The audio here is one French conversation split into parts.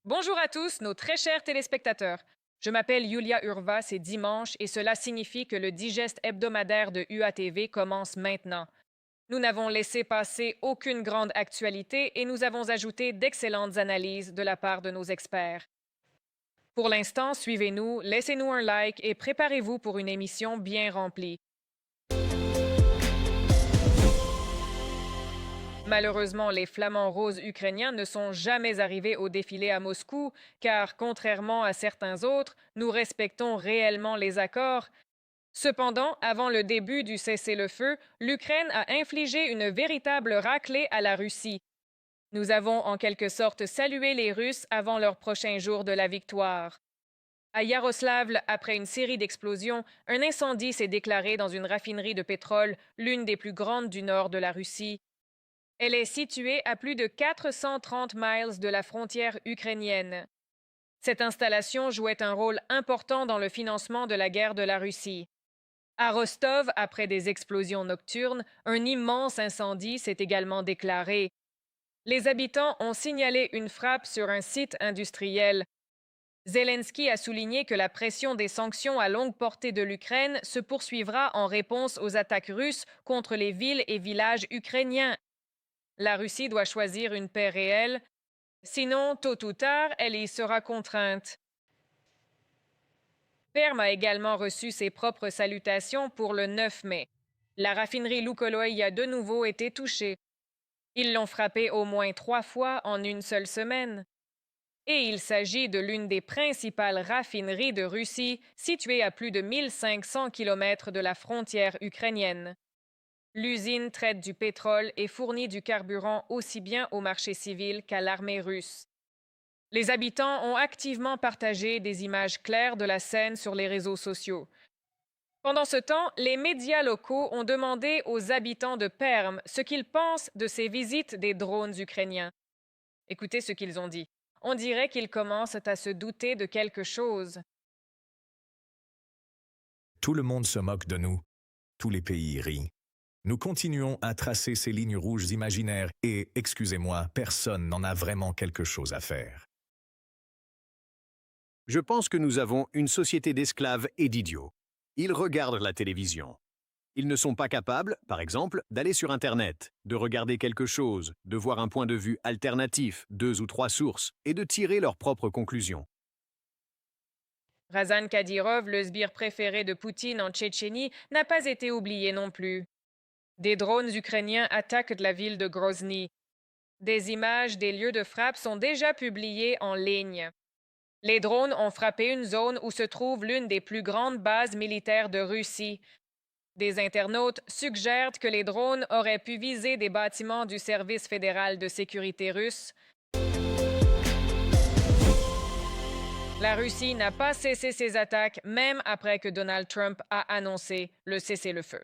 Bonjour à tous, nos très chers téléspectateurs. Je m'appelle Yulia Urva, c'est dimanche et cela signifie que le digeste hebdomadaire de UATV commence maintenant. Nous n'avons laissé passer aucune grande actualité et nous avons ajouté d'excellentes analyses de la part de nos experts. Pour l'instant, suivez-nous, laissez-nous un like et préparez-vous pour une émission bien remplie. Malheureusement, les flamants roses ukrainiens ne sont jamais arrivés au défilé à Moscou, car, contrairement à certains autres, nous respectons réellement les accords. Cependant, avant le début du cessez-le-feu, l'Ukraine a infligé une véritable raclée à la Russie. Nous avons en quelque sorte salué les Russes avant leur prochain jour de la victoire. À Yaroslavl, après une série d'explosions, un incendie s'est déclaré dans une raffinerie de pétrole, l'une des plus grandes du nord de la Russie. Elle est située à plus de 430 miles de la frontière ukrainienne. Cette installation jouait un rôle important dans le financement de la guerre de la Russie. À Rostov, après des explosions nocturnes, un immense incendie s'est également déclaré. Les habitants ont signalé une frappe sur un site industriel. Zelensky a souligné que la pression des sanctions à longue portée de l'Ukraine se poursuivra en réponse aux attaques russes contre les villes et villages ukrainiens. La Russie doit choisir une paix réelle, sinon, tôt ou tard, elle y sera contrainte. Perm a également reçu ses propres salutations pour le 9 mai. La raffinerie Loukoloï a de nouveau été touchée. Ils l'ont frappée au moins 3 fois en une seule semaine. Et il s'agit de l'une des principales raffineries de Russie, située à plus de 1500 km de la frontière ukrainienne. L'usine traite du pétrole et fournit du carburant aussi bien au marché civil qu'à l'armée russe. Les habitants ont activement partagé des images claires de la scène sur les réseaux sociaux. Pendant ce temps, les médias locaux ont demandé aux habitants de Perm ce qu'ils pensent de ces visites des drones ukrainiens. Écoutez ce qu'ils ont dit. On dirait qu'ils commencent à se douter de quelque chose. Tout le monde se moque de nous. Tous les pays rient. Nous continuons à tracer ces lignes rouges imaginaires et, excusez-moi, personne n'en a vraiment quelque chose à faire. Je pense que nous avons une société d'esclaves et d'idiots. Ils regardent la télévision. Ils ne sont pas capables, par exemple, d'aller sur Internet, de regarder quelque chose, de voir un point de vue alternatif, 2 ou 3 sources, et de tirer leurs propres conclusions. Razan Kadyrov, le sbire préféré de Poutine en Tchétchénie, n'a pas été oublié non plus. Des drones ukrainiens attaquent la ville de Grozny. Des images des lieux de frappe sont déjà publiées en ligne. Les drones ont frappé une zone où se trouve l'une des plus grandes bases militaires de Russie. Des internautes suggèrent que les drones auraient pu viser des bâtiments du Service fédéral de sécurité russe. La Russie n'a pas cessé ses attaques, même après que Donald Trump a annoncé le cessez-le-feu.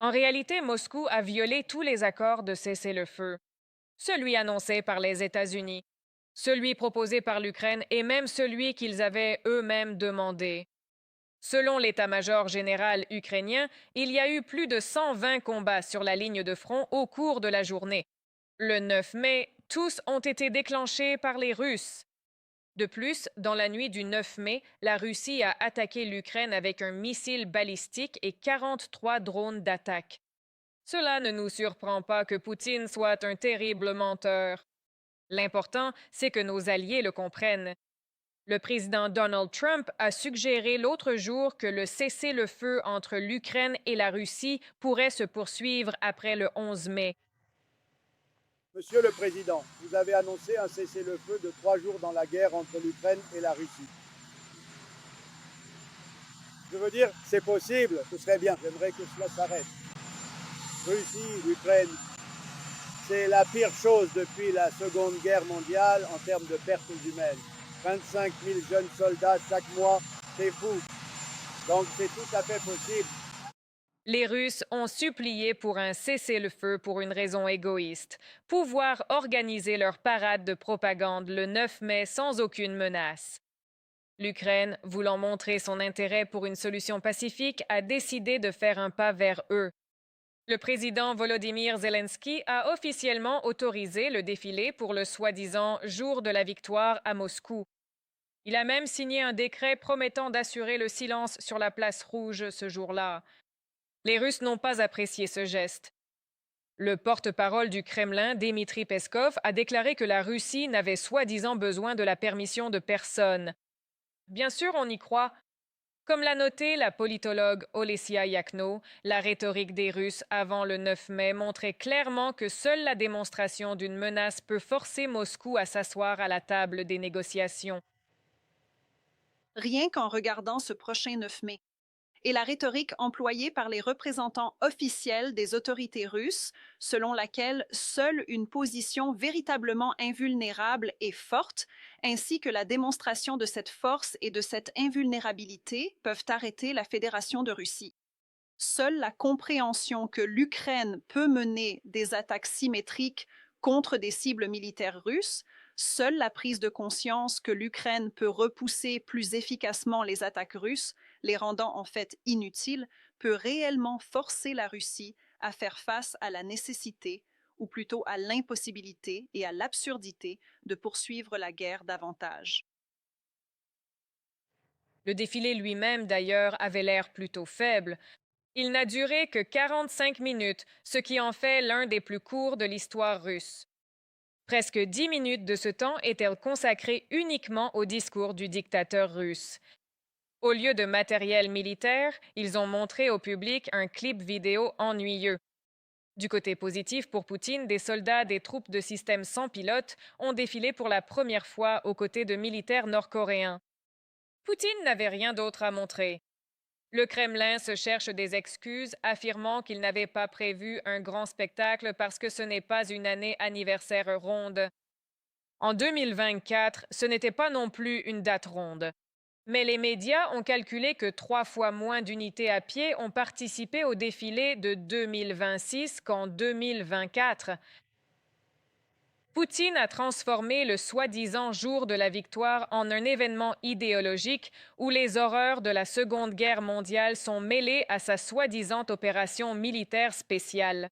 En réalité, Moscou a violé tous les accords de cessez-le-feu. Celui annoncé par les États-Unis, celui proposé par l'Ukraine et même celui qu'ils avaient eux-mêmes demandé. Selon l'état-major général ukrainien, il y a eu plus de 120 combats sur la ligne de front au cours de la journée. Le 9 mai, tous ont été déclenchés par les Russes. De plus, dans la nuit du 9 mai, la Russie a attaqué l'Ukraine avec un missile balistique et 43 drones d'attaque. Cela ne nous surprend pas que Poutine soit un terrible menteur. L'important, c'est que nos alliés le comprennent. Le président Donald Trump a suggéré l'autre jour que le cessez-le-feu entre l'Ukraine et la Russie pourrait se poursuivre après le 11 mai. Monsieur le Président, vous avez annoncé un cessez-le-feu de 3 jours dans la guerre entre l'Ukraine et la Russie. Je veux dire, c'est possible, ce serait bien, j'aimerais que cela s'arrête. Russie, Ukraine, c'est la pire chose depuis la Seconde Guerre mondiale en termes de pertes humaines. 25 000 jeunes soldats chaque mois, c'est fou. Donc c'est tout à fait possible. Les Russes ont supplié pour un cessez-le-feu pour une raison égoïste, pouvoir organiser leur parade de propagande le 9 mai sans aucune menace. L'Ukraine, voulant montrer son intérêt pour une solution pacifique, a décidé de faire un pas vers eux. Le président Volodymyr Zelensky a officiellement autorisé le défilé pour le soi-disant jour de la victoire à Moscou. Il a même signé un décret promettant d'assurer le silence sur la place rouge ce jour-là. Les Russes n'ont pas apprécié ce geste. Le porte-parole du Kremlin, Dmitri Peskov, a déclaré que la Russie n'avait soi-disant besoin de la permission de personne. Bien sûr, on y croit. Comme l'a noté la politologue Olesya Yakhno, la rhétorique des Russes avant le 9 mai montrait clairement que seule la démonstration d'une menace peut forcer Moscou à s'asseoir à la table des négociations. Rien qu'en regardant ce prochain 9 mai. Et la rhétorique employée par les représentants officiels des autorités russes, selon laquelle seule une position véritablement invulnérable et forte, ainsi que la démonstration de cette force et de cette invulnérabilité peuvent arrêter la Fédération de Russie. Seule la compréhension que l'Ukraine peut mener des attaques symétriques contre des cibles militaires russes, seule la prise de conscience que l'Ukraine peut repousser plus efficacement les attaques russes, les rendant en fait inutiles, peut réellement forcer la Russie à faire face à la nécessité, ou plutôt à l'impossibilité et à l'absurdité de poursuivre la guerre davantage. Le défilé lui-même, d'ailleurs, avait l'air plutôt faible. Il n'a duré que 45 minutes, ce qui en fait l'un des plus courts de l'histoire russe. Presque 10 minutes de ce temps étaient consacrées uniquement au discours du dictateur russe. Au lieu de matériel militaire, ils ont montré au public un clip vidéo ennuyeux. Du côté positif pour Poutine, des soldats des troupes de système sans pilote ont défilé pour la première fois aux côtés de militaires nord-coréens. Poutine n'avait rien d'autre à montrer. Le Kremlin se cherche des excuses, affirmant qu'il n'avait pas prévu un grand spectacle parce que ce n'est pas une année anniversaire ronde. En 2024, ce n'était pas non plus une date ronde. Mais les médias ont calculé que 3 fois moins d'unités à pied ont participé au défilé de 2026 qu'en 2024. Poutine a transformé le soi-disant jour de la victoire en un événement idéologique où les horreurs de la Seconde Guerre mondiale sont mêlées à sa soi-disant opération militaire spéciale.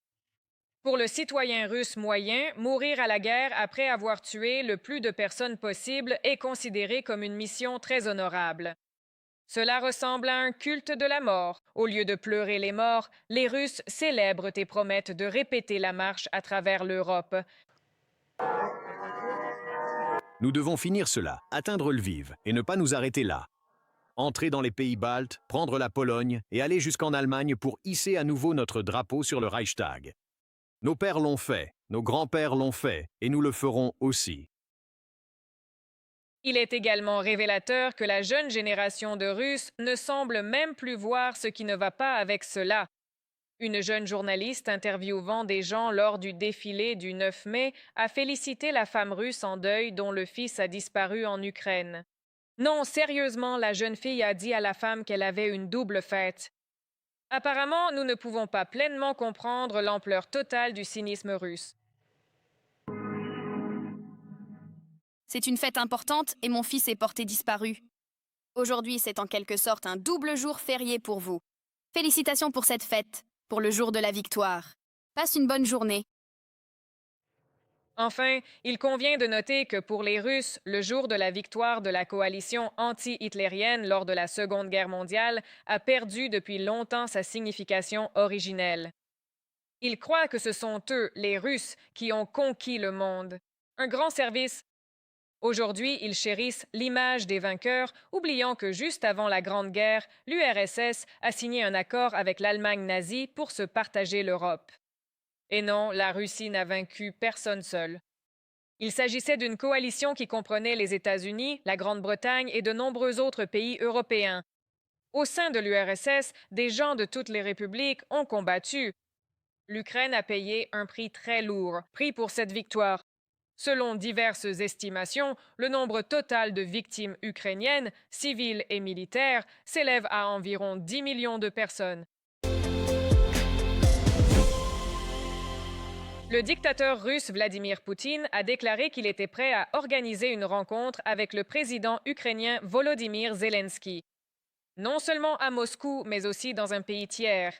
Pour le citoyen russe moyen, mourir à la guerre après avoir tué le plus de personnes possible est considéré comme une mission très honorable. Cela ressemble à un culte de la mort. Au lieu de pleurer les morts, les Russes célèbrent et promettent de répéter la marche à travers l'Europe. Nous devons finir cela, atteindre Lviv, et ne pas nous arrêter là. Entrer dans les pays baltes, prendre la Pologne et aller jusqu'en Allemagne pour hisser à nouveau notre drapeau sur le Reichstag. Nos pères l'ont fait, nos grands-pères l'ont fait, et nous le ferons aussi. Il est également révélateur que la jeune génération de Russes ne semble même plus voir ce qui ne va pas avec cela. Une jeune journaliste interviewant des gens lors du défilé du 9 mai a félicité la femme russe en deuil dont le fils a disparu en Ukraine. Non, sérieusement, la jeune fille a dit à la femme qu'elle avait une double fête. Apparemment, nous ne pouvons pas pleinement comprendre l'ampleur totale du cynisme russe. C'est une fête importante et mon fils est porté disparu. Aujourd'hui, c'est en quelque sorte un double jour férié pour vous. Félicitations pour cette fête, pour le jour de la victoire. Passe une bonne journée. Enfin, il convient de noter que pour les Russes, le jour de la victoire de la coalition anti-hitlérienne lors de la Seconde Guerre mondiale a perdu depuis longtemps sa signification originelle. Ils croient que ce sont eux, les Russes, qui ont conquis le monde. Un grand service. Aujourd'hui, ils chérissent l'image des vainqueurs, oubliant que juste avant la Grande Guerre, l'URSS a signé un accord avec l'Allemagne nazie pour se partager l'Europe. Et non, la Russie n'a vaincu personne seul. Il s'agissait d'une coalition qui comprenait les États-Unis, la Grande-Bretagne et de nombreux autres pays européens. Au sein de l'URSS, des gens de toutes les républiques ont combattu. L'Ukraine a payé un prix très lourd, prix pour cette victoire. Selon diverses estimations, le nombre total de victimes ukrainiennes, civiles et militaires, s'élève à environ 10 millions de personnes. Le dictateur russe Vladimir Poutine a déclaré qu'il était prêt à organiser une rencontre avec le président ukrainien Volodymyr Zelensky. Non seulement à Moscou, mais aussi dans un pays tiers.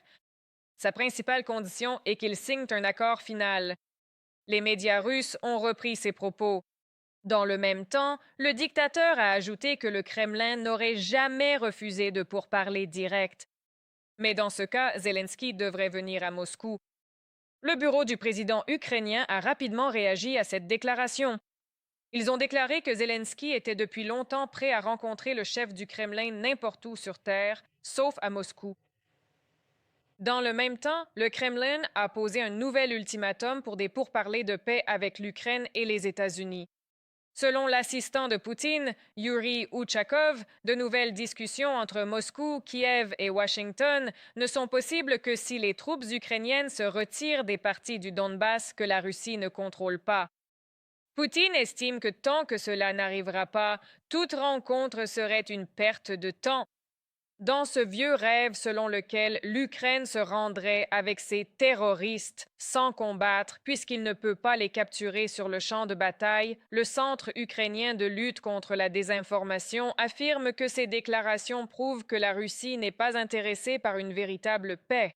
Sa principale condition est qu'il signe un accord final. Les médias russes ont repris ses propos. Dans le même temps, le dictateur a ajouté que le Kremlin n'aurait jamais refusé de pourparlers directs. Mais dans ce cas, Zelensky devrait venir à Moscou. Le bureau du président ukrainien a rapidement réagi à cette déclaration. Ils ont déclaré que Zelensky était depuis longtemps prêt à rencontrer le chef du Kremlin n'importe où sur Terre, sauf à Moscou. Dans le même temps, le Kremlin a posé un nouvel ultimatum pour des pourparlers de paix avec l'Ukraine et les États-Unis. Selon l'assistant de Poutine, Yuri Ushakov, de nouvelles discussions entre Moscou, Kiev et Washington ne sont possibles que si les troupes ukrainiennes se retirent des parties du Donbass que la Russie ne contrôle pas. Poutine estime que tant que cela n'arrivera pas, toute rencontre serait une perte de temps. Dans ce vieux rêve selon lequel l'Ukraine se rendrait avec ses terroristes sans combattre puisqu'il ne peut pas les capturer sur le champ de bataille, le Centre ukrainien de lutte contre la désinformation affirme que ces déclarations prouvent que la Russie n'est pas intéressée par une véritable paix.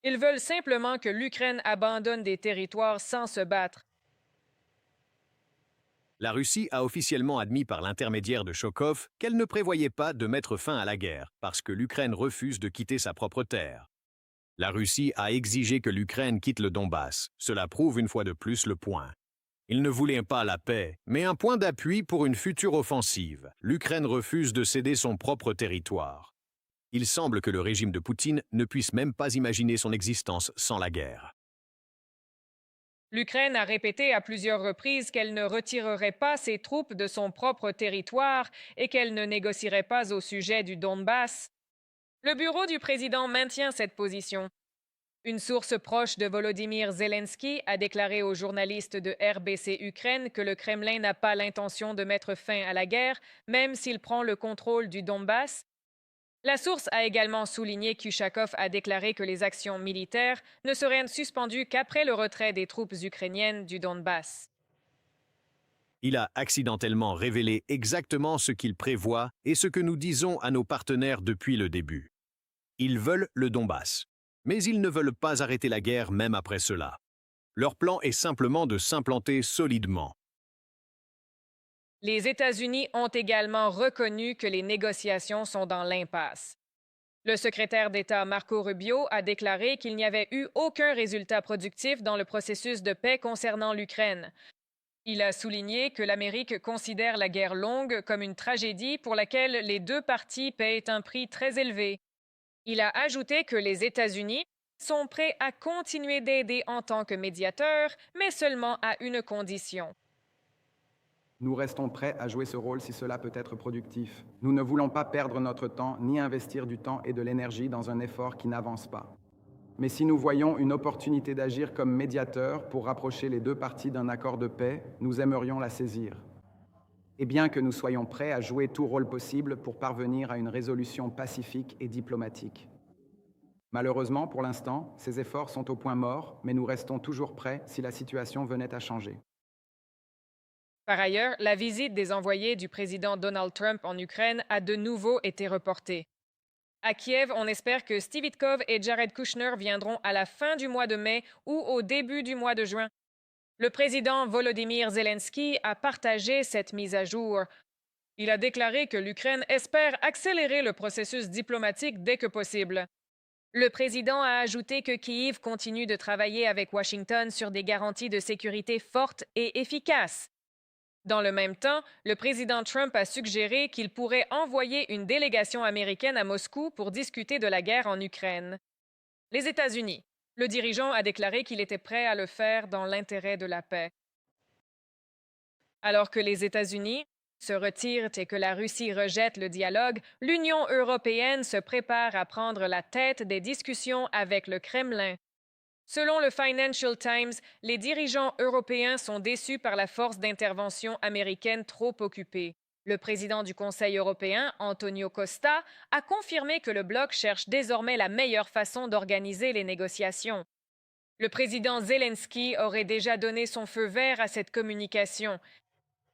Ils veulent simplement que l'Ukraine abandonne des territoires sans se battre. La Russie a officiellement admis par l'intermédiaire de Chokov qu'elle ne prévoyait pas de mettre fin à la guerre parce que l'Ukraine refuse de quitter sa propre terre. La Russie a exigé que l'Ukraine quitte le Donbass. Cela prouve une fois de plus le point. Ils ne voulaient pas la paix, mais un point d'appui pour une future offensive. L'Ukraine refuse de céder son propre territoire. Il semble que le régime de Poutine ne puisse même pas imaginer son existence sans la guerre. L'Ukraine a répété à plusieurs reprises qu'elle ne retirerait pas ses troupes de son propre territoire et qu'elle ne négocierait pas au sujet du Donbass. Le bureau du président maintient cette position. Une source proche de Volodymyr Zelensky a déclaré aux journalistes de RBC Ukraine que le Kremlin n'a pas l'intention de mettre fin à la guerre, même s'il prend le contrôle du Donbass. La source a également souligné qu'Ushakov a déclaré que les actions militaires ne seraient suspendues qu'après le retrait des troupes ukrainiennes du Donbass. Il a accidentellement révélé exactement ce qu'il prévoit et ce que nous disons à nos partenaires depuis le début. Ils veulent le Donbass, mais ils ne veulent pas arrêter la guerre même après cela. Leur plan est simplement de s'implanter solidement. Les États-Unis ont également reconnu que les négociations sont dans l'impasse. Le secrétaire d'État Marco Rubio a déclaré qu'il n'y avait eu aucun résultat productif dans le processus de paix concernant l'Ukraine. Il a souligné que l'Amérique considère la guerre longue comme une tragédie pour laquelle les deux parties paient un prix très élevé. Il a ajouté que les États-Unis sont prêts à continuer d'aider en tant que médiateurs, mais seulement à une condition. Nous restons prêts à jouer ce rôle si cela peut être productif. Nous ne voulons pas perdre notre temps ni investir du temps et de l'énergie dans un effort qui n'avance pas. Mais si nous voyons une opportunité d'agir comme médiateur pour rapprocher les deux parties d'un accord de paix, nous aimerions la saisir. Et bien que nous soyons prêts à jouer tout rôle possible pour parvenir à une résolution pacifique et diplomatique. Malheureusement, pour l'instant, ces efforts sont au point mort, mais nous restons toujours prêts si la situation venait à changer. Par ailleurs, la visite des envoyés du président Donald Trump en Ukraine a de nouveau été reportée. À Kiev, on espère que Steve Witkoff et Jared Kushner viendront à la fin du mois de mai ou au début du mois de juin. Le président Volodymyr Zelensky a partagé cette mise à jour. Il a déclaré que l'Ukraine espère accélérer le processus diplomatique dès que possible. Le président a ajouté que Kyiv continue de travailler avec Washington sur des garanties de sécurité fortes et efficaces. Dans le même temps, le président Trump a suggéré qu'il pourrait envoyer une délégation américaine à Moscou pour discuter de la guerre en Ukraine. Les États-Unis. Le dirigeant a déclaré qu'il était prêt à le faire dans l'intérêt de la paix. Alors que les États-Unis se retirent et que la Russie rejette le dialogue, l'Union européenne se prépare à prendre la tête des discussions avec le Kremlin. Selon le Financial Times, les dirigeants européens sont déçus par la force d'intervention américaine trop occupée. Le président du Conseil européen, Antonio Costa, a confirmé que le bloc cherche désormais la meilleure façon d'organiser les négociations. Le président Zelensky aurait déjà donné son feu vert à cette communication.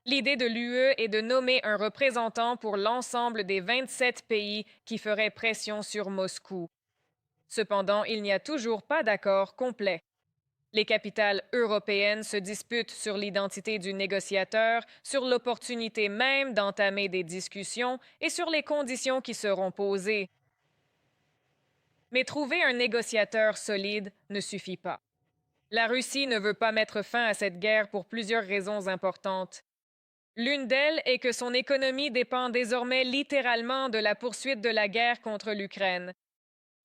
L'idée de l'UE est de nommer un représentant pour l'ensemble des 27 pays qui ferait pression sur Moscou. Cependant, il n'y a toujours pas d'accord complet. Les capitales européennes se disputent sur l'identité du négociateur, sur l'opportunité même d'entamer des discussions et sur les conditions qui seront posées. Mais trouver un négociateur solide ne suffit pas. La Russie ne veut pas mettre fin à cette guerre pour plusieurs raisons importantes. L'une d'elles est que son économie dépend désormais littéralement de la poursuite de la guerre contre l'Ukraine.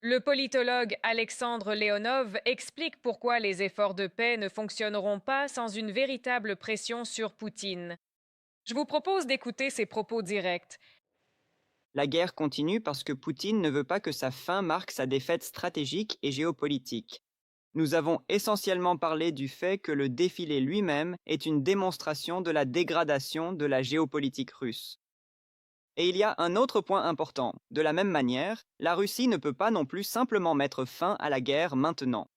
Le politologue Alexandre Leonov explique pourquoi les efforts de paix ne fonctionneront pas sans une véritable pression sur Poutine. Je vous propose d'écouter ses propos directs. La guerre continue parce que Poutine ne veut pas que sa fin marque sa défaite stratégique et géopolitique. Nous avons essentiellement parlé du fait que le défilé lui-même est une démonstration de la dégradation de la géopolitique russe. Et il y a un autre point important. De la même manière, la Russie ne peut pas non plus simplement mettre fin à la guerre maintenant.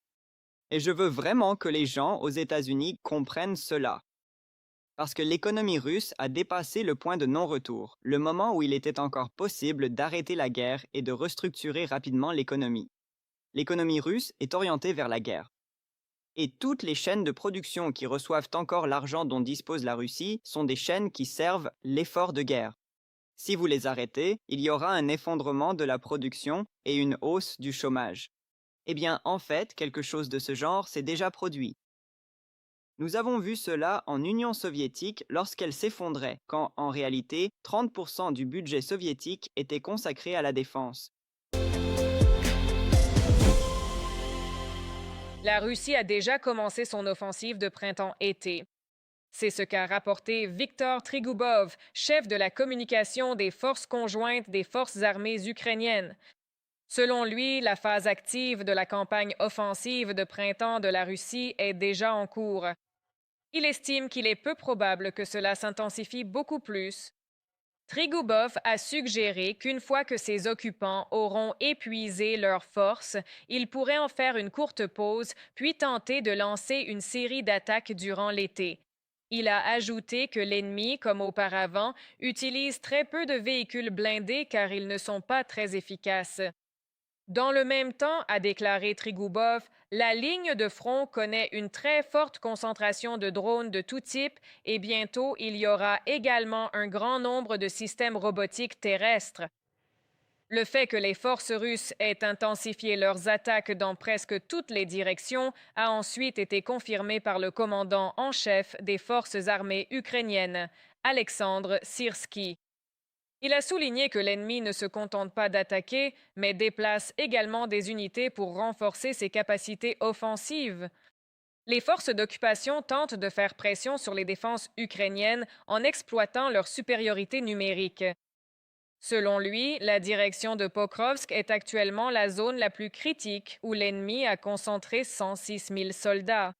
Et je veux vraiment que les gens aux États-Unis comprennent cela. Parce que l'économie russe a dépassé le point de non-retour, le moment où il était encore possible d'arrêter la guerre et de restructurer rapidement l'économie. L'économie russe est orientée vers la guerre. Et toutes les chaînes de production qui reçoivent encore l'argent dont dispose la Russie sont des chaînes qui servent l'effort de guerre. Si vous les arrêtez, il y aura un effondrement de la production et une hausse du chômage. Eh bien, en fait, quelque chose de ce genre s'est déjà produit. Nous avons vu cela en Union soviétique lorsqu'elle s'effondrait, quand, en réalité, 30% du budget soviétique était consacré à la défense. La Russie a déjà commencé son offensive de printemps-été. C'est ce qu'a rapporté Viktor Trigubov, chef de la communication des forces conjointes des forces armées ukrainiennes. Selon lui, la phase active de la campagne offensive de printemps de la Russie est déjà en cours. Il estime qu'il est peu probable que cela s'intensifie beaucoup plus. Trigubov a suggéré qu'une fois que ses occupants auront épuisé leurs forces, ils pourraient en faire une courte pause, puis tenter de lancer une série d'attaques durant l'été. Il a ajouté que l'ennemi, comme auparavant, utilise très peu de véhicules blindés car ils ne sont pas très efficaces. Dans le même temps, a déclaré Trigubov, la ligne de front connaît une très forte concentration de drones de tout type et bientôt il y aura également un grand nombre de systèmes robotiques terrestres. Le fait que les forces russes aient intensifié leurs attaques dans presque toutes les directions a ensuite été confirmé par le commandant en chef des forces armées ukrainiennes, Alexandre Syrsky. Il a souligné que l'ennemi ne se contente pas d'attaquer, mais déplace également des unités pour renforcer ses capacités offensives. Les forces d'occupation tentent de faire pression sur les défenses ukrainiennes en exploitant leur supériorité numérique. Selon lui, la direction de Pokrovsk est actuellement la zone la plus critique où l'ennemi a concentré 106 000 soldats.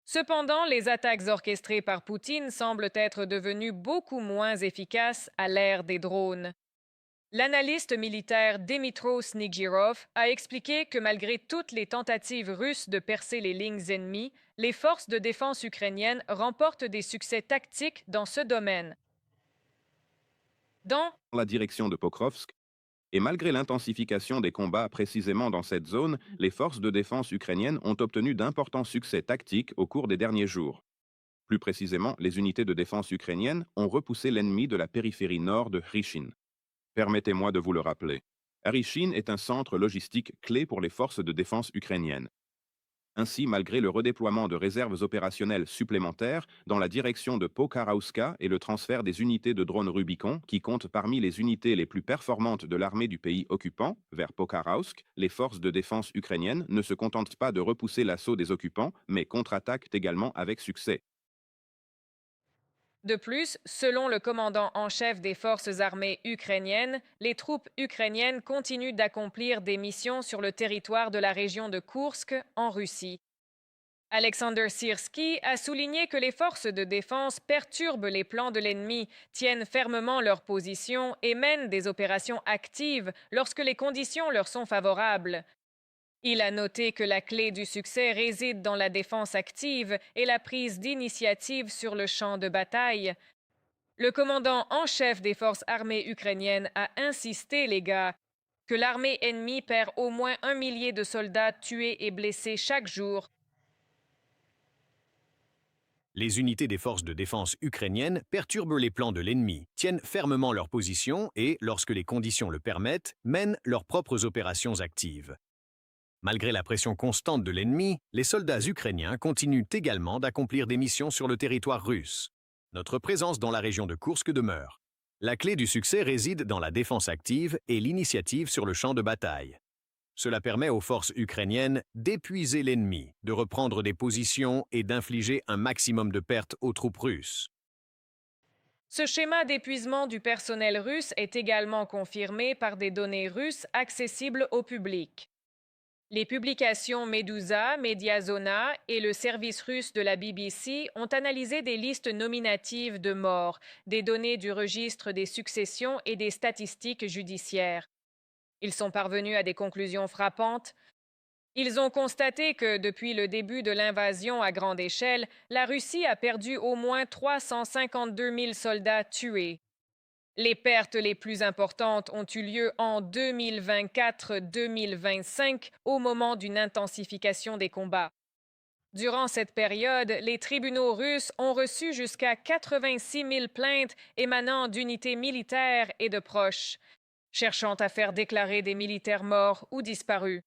Cependant, les attaques orchestrées par Poutine semblent être devenues beaucoup moins efficaces à l'ère des drones. L'analyste militaire Dmytro Snigirov a expliqué que malgré toutes les tentatives russes de percer les lignes ennemies, les forces de défense ukrainiennes remportent des succès tactiques dans ce domaine. Dans la direction de Pokrovsk, et malgré l'intensification des combats précisément dans cette zone, les forces de défense ukrainiennes ont obtenu d'importants succès tactiques au cours des derniers jours. Plus précisément, les unités de défense ukrainiennes ont repoussé l'ennemi de la périphérie nord de Hrychin. Permettez-moi de vous le rappeler. Hrychin est un centre logistique clé pour les forces de défense ukrainiennes. Ainsi, malgré le redéploiement de réserves opérationnelles supplémentaires dans la direction de Pokrovsk et le transfert des unités de drones Rubicon, qui comptent parmi les unités les plus performantes de l'armée du pays occupant, vers Pokrovsk, les forces de défense ukrainiennes ne se contentent pas de repousser l'assaut des occupants, mais contre-attaquent également avec succès. De plus, selon le commandant en chef des forces armées ukrainiennes, les troupes ukrainiennes continuent d'accomplir des missions sur le territoire de la région de Koursk, en Russie. Alexander Syrsky a souligné que les forces de défense perturbent les plans de l'ennemi, tiennent fermement leur position et mènent des opérations actives lorsque les conditions leur sont favorables. Il a noté que la clé du succès réside dans la défense active et la prise d'initiative sur le champ de bataille. Le commandant en chef des forces armées ukrainiennes a insisté, les gars. que l'armée ennemie perd au moins 1 millier de soldats tués et blessés chaque jour. Les unités des forces de défense ukrainiennes perturbent les plans de l'ennemi, tiennent fermement leur position et, lorsque les conditions le permettent, mènent leurs propres opérations actives. Malgré la pression constante de l'ennemi, les soldats ukrainiens continuent également d'accomplir des missions sur le territoire russe. Notre présence dans la région de Koursk demeure. La clé du succès réside dans la défense active et l'initiative sur le champ de bataille. Cela permet aux forces ukrainiennes d'épuiser l'ennemi, de reprendre des positions et d'infliger un maximum de pertes aux troupes russes. Ce schéma d'épuisement du personnel russe est également confirmé par des données russes accessibles au public. Les publications Medusa, Mediazona et le service russe de la BBC ont analysé des listes nominatives de morts, des données du registre des successions et des statistiques judiciaires. Ils sont parvenus à des conclusions frappantes. Ils ont constaté que, depuis le début de l'invasion à grande échelle, la Russie a perdu au moins 352 000 soldats tués. Les pertes les plus importantes ont eu lieu en 2024-2025, au moment d'une intensification des combats. Durant cette période, les tribunaux russes ont reçu jusqu'à 86 000 plaintes émanant d'unités militaires et de proches, cherchant à faire déclarer des militaires morts ou disparus.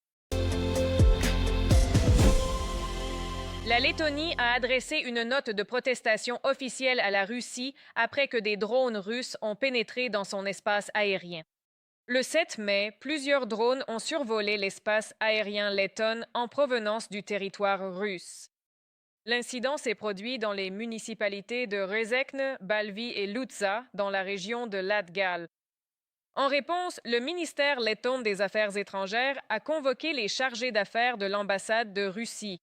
La Lettonie a adressé une note de protestation officielle à la Russie après que des drones russes ont pénétré dans son espace aérien. Le 7 mai, plusieurs drones ont survolé l'espace aérien letton en provenance du territoire russe. L'incident s'est produit dans les municipalités de Rezekne, Balvi et Lutza, dans la région de Latgal. En réponse, le ministère letton des Affaires étrangères a convoqué les chargés d'affaires de l'ambassade de Russie.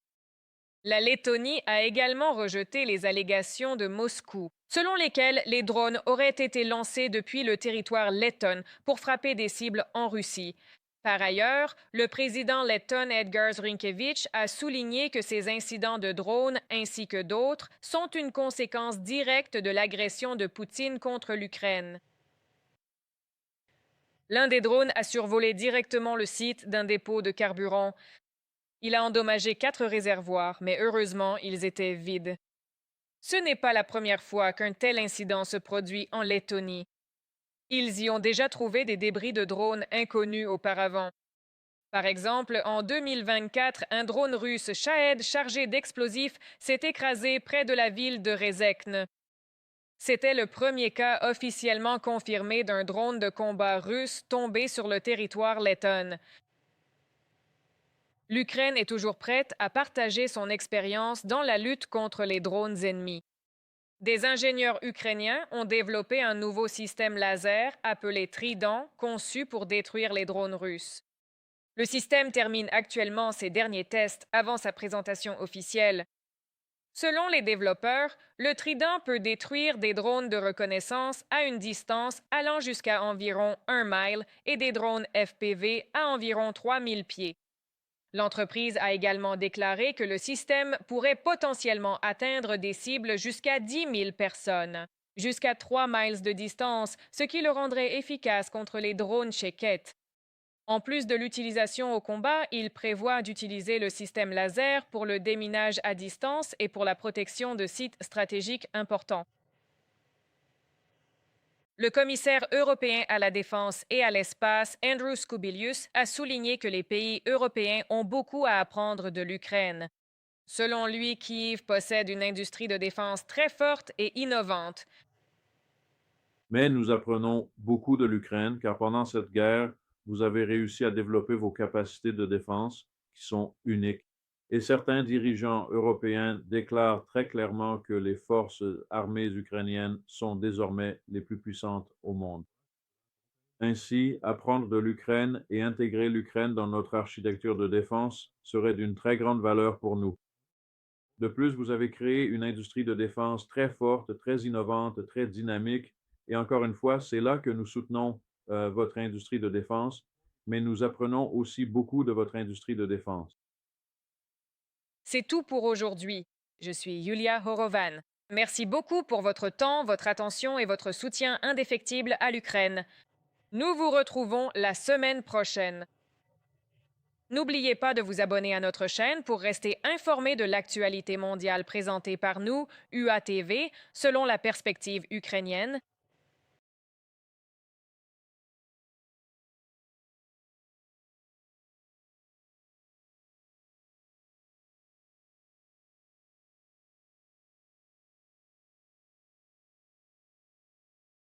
La Lettonie a également rejeté les allégations de Moscou, selon lesquelles les drones auraient été lancés depuis le territoire letton pour frapper des cibles en Russie. Par ailleurs, le président letton Edgars Rinkēvičs a souligné que ces incidents de drones, ainsi que d'autres, sont une conséquence directe de l'agression de Poutine contre l'Ukraine. L'un des drones a survolé directement le site d'un dépôt de carburant. Il a endommagé 4 réservoirs, mais heureusement, ils étaient vides. Ce n'est pas la première fois qu'un tel incident se produit en Lettonie. Ils y ont déjà trouvé des débris de drones inconnus auparavant. Par exemple, en 2024, un drone russe Shahed chargé d'explosifs s'est écrasé près de la ville de Rezekne. C'était le premier cas officiellement confirmé d'un drone de combat russe tombé sur le territoire letton. L'Ukraine est toujours prête à partager son expérience dans la lutte contre les drones ennemis. Des ingénieurs ukrainiens ont développé un nouveau système laser appelé Trident, conçu pour détruire les drones russes. Le système termine actuellement ses derniers tests avant sa présentation officielle. Selon les développeurs, le Trident peut détruire des drones de reconnaissance à une distance allant jusqu'à environ 1 mile et des drones FPV à environ 3000 pieds. L'entreprise a également déclaré que le système pourrait potentiellement atteindre des cibles jusqu'à 10 000 personnes, jusqu'à 3 miles de distance, ce qui le rendrait efficace contre les drones Shahed. En plus de l'utilisation au combat, il prévoit d'utiliser le système laser pour le déminage à distance et pour la protection de sites stratégiques importants. Le commissaire européen à la défense et à l'espace, Andrius Kubilius, a souligné que les pays européens ont beaucoup à apprendre de l'Ukraine. Selon lui, Kiev possède une industrie de défense très forte et innovante. Mais nous apprenons beaucoup de l'Ukraine, car pendant cette guerre, vous avez réussi à développer vos capacités de défense qui sont uniques. Et certains dirigeants européens déclarent très clairement que les forces armées ukrainiennes sont désormais les plus puissantes au monde. Ainsi, apprendre de l'Ukraine et intégrer l'Ukraine dans notre architecture de défense serait d'une très grande valeur pour nous. De plus, vous avez créé une industrie de défense très forte, très innovante, très dynamique. Et encore une fois, c'est là que nous soutenons votre industrie de défense, mais nous apprenons aussi beaucoup de votre industrie de défense. C'est tout pour aujourd'hui. Je suis Yulia Horovan. Merci beaucoup pour votre temps, votre attention et votre soutien indéfectible à l'Ukraine. Nous vous retrouvons la semaine prochaine. N'oubliez pas de vous abonner à notre chaîne pour rester informé de l'actualité mondiale présentée par nous, UATV, selon la perspective ukrainienne.